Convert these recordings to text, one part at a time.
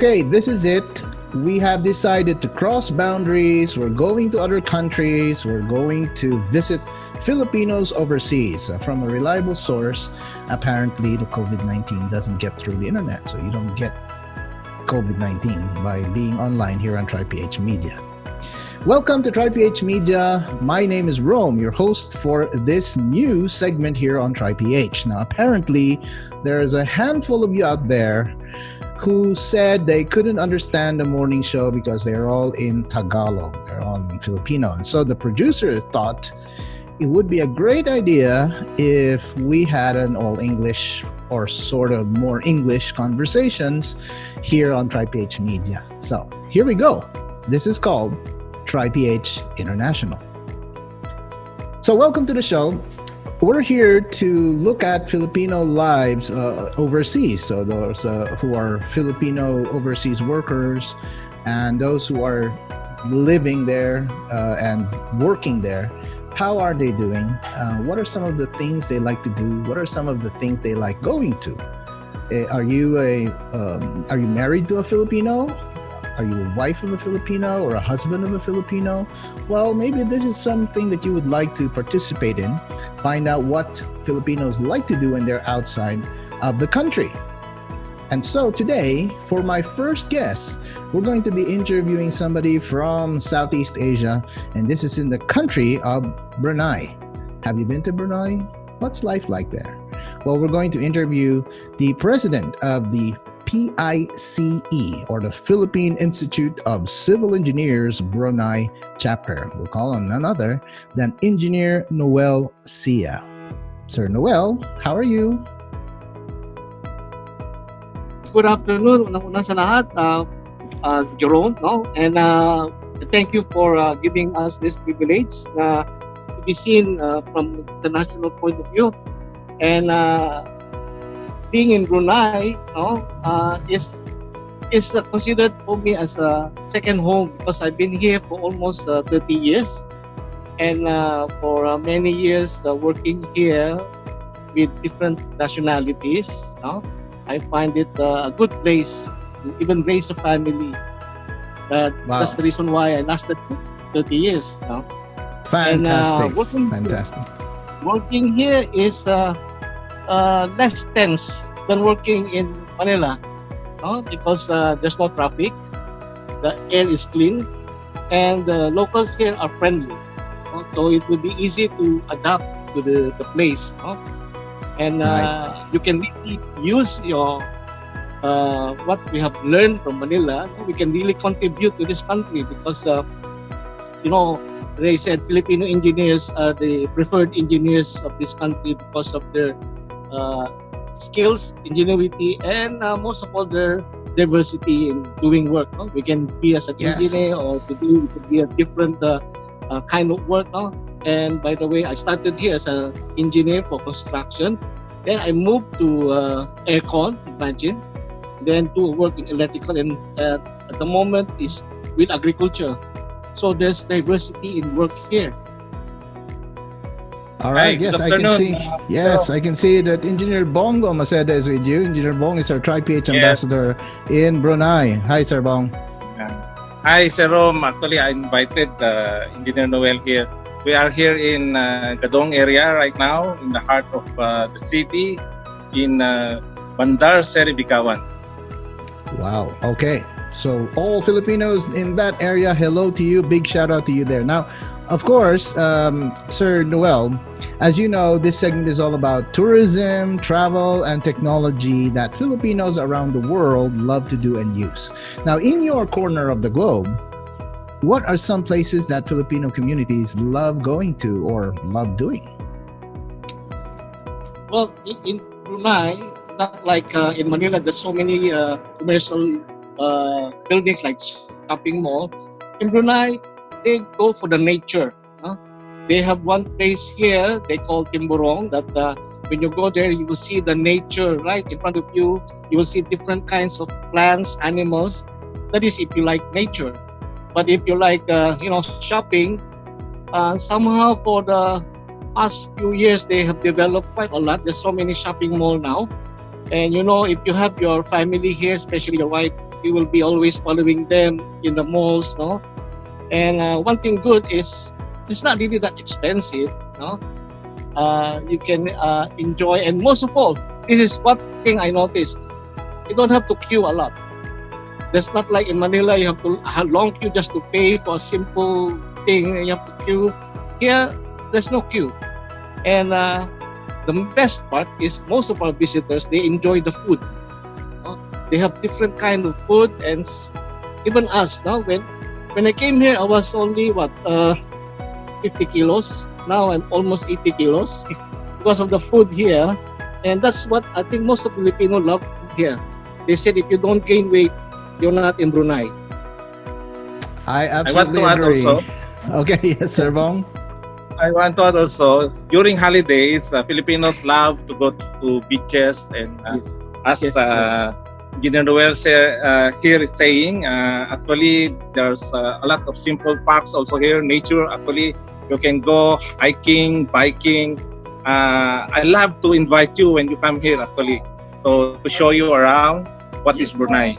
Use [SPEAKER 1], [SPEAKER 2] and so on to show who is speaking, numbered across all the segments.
[SPEAKER 1] Okay, this is it. We have decided to cross boundaries. We're going to other countries. We're going to visit Filipinos overseas from a reliable source. Apparently, the COVID-19 doesn't get through the internet, so you don't get COVID-19 by being online here on TryPH Media. Welcome to TryPH Media. My name is Rome, your host for this new segment here on TryPH. Now, apparently, there is a handful of you out there who said they couldn't understand the morning show because they're all in Tagalog, they're all in Filipino. And so the producer thought it would be a great idea if we had an all English or sort of more English conversations here on TryPH Media. So here we go. This is called TryPH International. So welcome to the show. We're here to look at Filipino lives overseas. So those who are Filipino overseas workers and those who are living there and working there. How are they doing? What are some of the things they like to do? What are some of the things they like going to? Are you married to a Filipino? Are you a wife of a Filipino or a husband of a Filipino? Well, maybe this is something that you would like to participate in. Find out what Filipinos like to do when they're outside of the country. And so today, for my first guest, we're going to be interviewing somebody from Southeast Asia, and this is in the country of Brunei. Have you been to Brunei? What's life like there? Well, we're going to interview the president of the PICE, or the Philippine Institute of Civil Engineers Brunei chapter. We'll call on none other than Engineer Noel Sia. Sir Noel, how are you?
[SPEAKER 2] Good afternoon, unang-una sa lahat, Jerome, no? And thank you for giving us this privilege to be seen from the national point of view. And being in Brunei, is considered for me as a second home because I've been here for almost 30 years, and for many years working here with different nationalities. I find it a good place to even raise a family.
[SPEAKER 1] Wow.
[SPEAKER 2] That's the reason why I lasted 30 years.
[SPEAKER 1] Fantastic.
[SPEAKER 2] And,
[SPEAKER 1] Fantastic.
[SPEAKER 2] Working here is less tense than working in Manila, because there's no traffic, the air is clean, and the locals here are friendly. So it will be easy to adapt to the place. And
[SPEAKER 1] Right.
[SPEAKER 2] You can really use your what we have learned from Manila. We can really contribute to this country because they said Filipino engineers are the preferred engineers of this country because of their skills, ingenuity, and most of all their diversity in doing work. We can be as an
[SPEAKER 1] Yes.
[SPEAKER 2] engineer, or we could be a different kind of work. And by the way, I started here as an engineer for construction. Then I moved to aircon, imagine. Then to work in electrical, and at the moment is with agriculture. So there's diversity in work here.
[SPEAKER 1] All right.
[SPEAKER 3] Hi,
[SPEAKER 1] Yes,
[SPEAKER 3] good
[SPEAKER 1] I can see.
[SPEAKER 3] afternoon.
[SPEAKER 1] Yes, I can see that Engineer Bongo Maceda is with you. Engineer Bong is our TryPH
[SPEAKER 3] Yes.
[SPEAKER 1] ambassador in Brunei. Hi, Sir Bong.
[SPEAKER 3] Hi, Sir Rom. Actually, I invited Engineer Noel here. We are here in Gadong area right now, in the heart of the city, in Bandar Seri Bigawan.
[SPEAKER 1] Wow. Okay. So all Filipinos in that area, hello to you. Big shout out to you there. Now, of course, Sir Noel, as you know, this segment is all about tourism, travel, and technology that Filipinos around the world love to do and use. Now, in your corner of the globe, what are some places that Filipino communities love going to or love doing?
[SPEAKER 2] Well, in Brunei, not like in Manila, there's so many commercial buildings like shopping malls. In Brunei, they go for the nature. They have one place here they call Timburong that when you go there, you will see the nature right in front of you. You will see different kinds of plants, animals. That is if you like nature. But if you like, shopping, somehow for the past few years, they have developed quite a lot. There's so many shopping malls now. And if you have your family here, especially your wife, you will be always following them in the malls, no? And one thing good is it's not really that expensive, no? You can enjoy, and most of all, this is one thing I noticed. You don't have to queue a lot. There's not like in Manila, you have to have long queue just to pay for a simple thing. You have to queue. Here, there's no queue. And the best part is most of our visitors, they enjoy the food. They have different kind of food, and even us, no? When I came here, I was only 50 kilos. Now I'm almost 80 kilos because of the food here. And that's what I think most of Filipino love here. They said if you don't gain weight, you're not in Brunei.
[SPEAKER 1] I
[SPEAKER 3] I want
[SPEAKER 1] absolutely
[SPEAKER 3] to add
[SPEAKER 1] agree.
[SPEAKER 3] also.
[SPEAKER 1] Okay, yes, Sir Bong.
[SPEAKER 3] I want to add also, during holidays, Filipinos love to go to beaches, and as
[SPEAKER 2] Yes,
[SPEAKER 3] Engineer Noel here is saying, actually there's a lot of simple parks also here, nature. Actually, you can go hiking, biking. I love to invite you when you come here, actually, to show you around what is Brunei.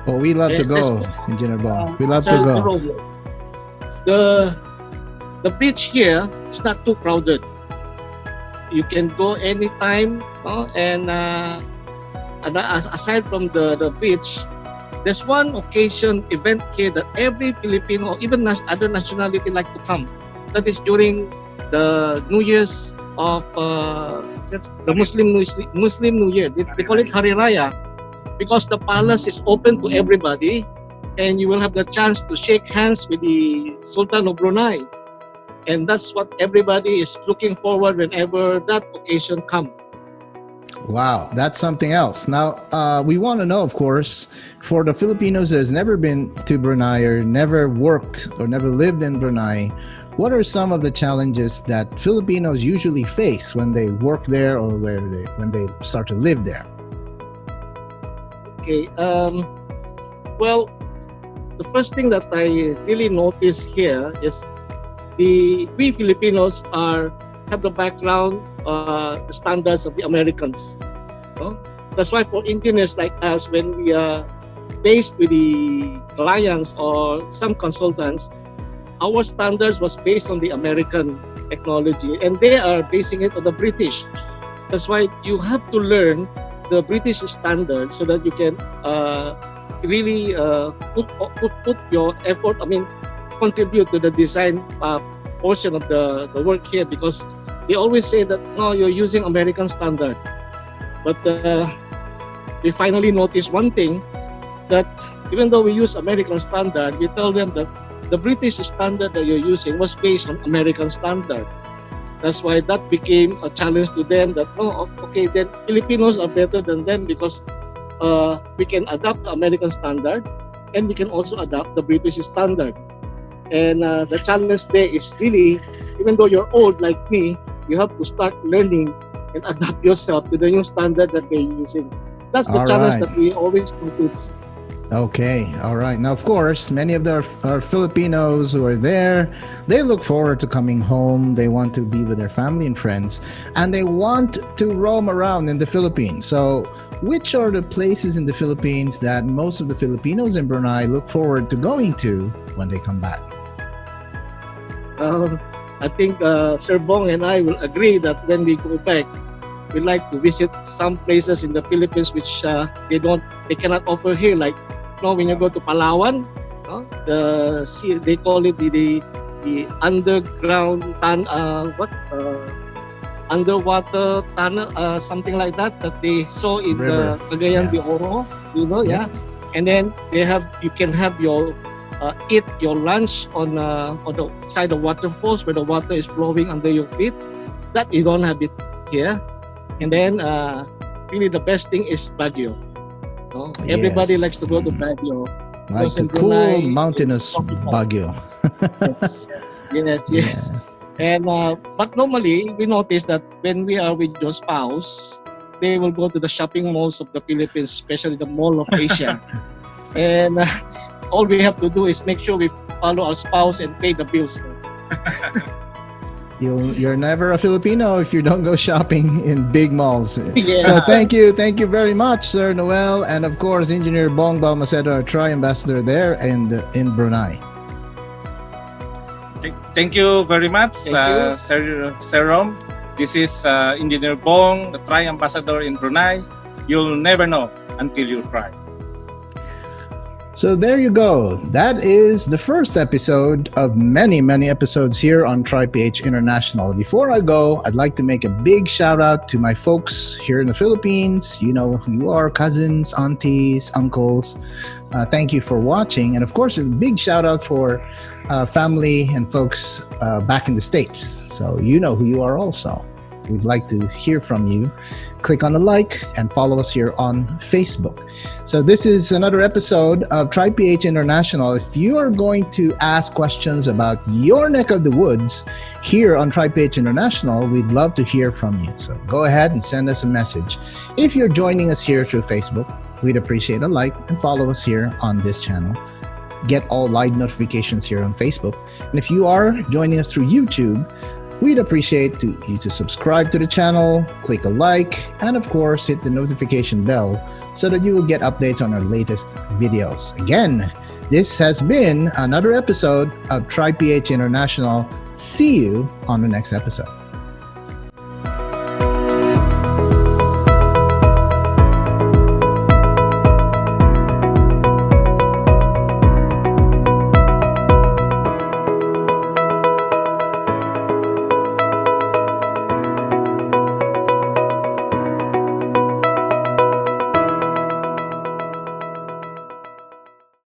[SPEAKER 1] Oh, we love to
[SPEAKER 2] Yes,
[SPEAKER 1] go,
[SPEAKER 2] yes.
[SPEAKER 1] Engineer Bong. We love
[SPEAKER 2] Sir
[SPEAKER 1] to go.
[SPEAKER 2] Jerome, the beach here is not too crowded. You can go anytime, no? And aside from the beach, there's one occasion event here that every Filipino, even other nationality, like to come. That is during the New Year's of the Muslim New Year. They call it Hari Raya, because the palace is open to everybody, and you will have the chance to shake hands with the Sultan of Brunei. And that's what everybody is looking forward whenever that occasion comes.
[SPEAKER 1] Wow, that's something else. Now, we want to know, of course, for the Filipinos that has never been to Brunei or never worked or never lived in Brunei, what are some of the challenges that Filipinos usually face when they work there or when they start to live there?
[SPEAKER 2] Okay. Well, the first thing that I really notice here is we Filipinos have the background, the standards of the Americans. No? That's why for engineers like us, when we are based with the clients or some consultants, our standards was based on the American technology, and they are basing it on the British. That's why you have to learn the British standards so that you can really put your effort. I mean, contribute to the design portion of the work here, because they always say that no, you're using American standard. But we finally noticed one thing, that even though we use American standard, we tell them that the British standard that you're using was based on American standard. That's why that became a challenge to them, that oh, okay, then Filipinos are better than them because we can adapt the American standard and we can also adapt the British standard. And the challenge there is really, even though you're old like me, you have to start learning and adapt yourself to the new standard that they're using. That's the
[SPEAKER 1] All
[SPEAKER 2] challenge
[SPEAKER 1] right.
[SPEAKER 2] that we always notice.
[SPEAKER 1] Okay, all right. Now, of course, many of our Filipinos who are there, they look forward to coming home. They want to be with their family and friends, and they want to roam around in the Philippines. So, which are the places in the Philippines that most of the Filipinos in Brunei look forward to going to when they come back?
[SPEAKER 2] I think Sir Bong and I will agree that when we go back, we like to visit some places in the Philippines which they cannot offer here. Like, when you go to Palawan, the sea, they call it the underground underwater tunnel, something like that they saw in
[SPEAKER 1] River.
[SPEAKER 2] the Cagayan de
[SPEAKER 1] Yeah.
[SPEAKER 2] Oro,
[SPEAKER 1] Yeah.
[SPEAKER 2] And then you can have your eat your lunch on the side of waterfalls where the water is flowing under your feet. That you don't have it here. And then really the best thing is Baguio. Everybody
[SPEAKER 1] Yes.
[SPEAKER 2] likes to go to Baguio.
[SPEAKER 1] Like
[SPEAKER 2] Because
[SPEAKER 1] the
[SPEAKER 2] in
[SPEAKER 1] cool,
[SPEAKER 2] Brunei,
[SPEAKER 1] mountainous
[SPEAKER 2] it's tropical.
[SPEAKER 1] Baguio.
[SPEAKER 2] Yes.
[SPEAKER 1] Yeah.
[SPEAKER 2] And but normally we notice that when we are with your spouse, they will go to the shopping malls of the Philippines, especially the Mall of Asia. And all we have to do is make sure we follow our spouse and pay the bills.
[SPEAKER 1] You're never a Filipino if you don't go shopping in big malls.
[SPEAKER 2] Yeah.
[SPEAKER 1] So thank you very much, Sir Noel, and of course, Engineer Bong Balmaceda, our Tri Ambassador there and in Brunei.
[SPEAKER 3] Thank you very much,
[SPEAKER 2] Thank
[SPEAKER 3] Sir Rom. This is Engineer Bong, the Tri Ambassador in Brunei. You'll never know until you try.
[SPEAKER 1] So there you go. That is the first episode of many, many episodes here on TryPH International. Before I go, I'd like to make a big shout out to my folks here in the Philippines. You know who you are, cousins, aunties, uncles. Thank you for watching. And of course, a big shout out for family and folks back in the States. So you know who you are also. We'd like to hear from you. Click on the like and follow us here on Facebook. So this is another episode of TryPH International. If you are going to ask questions about your neck of the woods here on TryPH International, we'd love to hear from you. So go ahead and send us a message. If you're joining us here through Facebook, we'd appreciate a like and follow us here on this channel. Get all live notifications here on Facebook. And if you are joining us through YouTube, we'd appreciate you to subscribe to the channel, click a like, and of course, hit the notification bell so that you will get updates on our latest videos. Again, this has been another episode of TryPH International. See you on the next episode.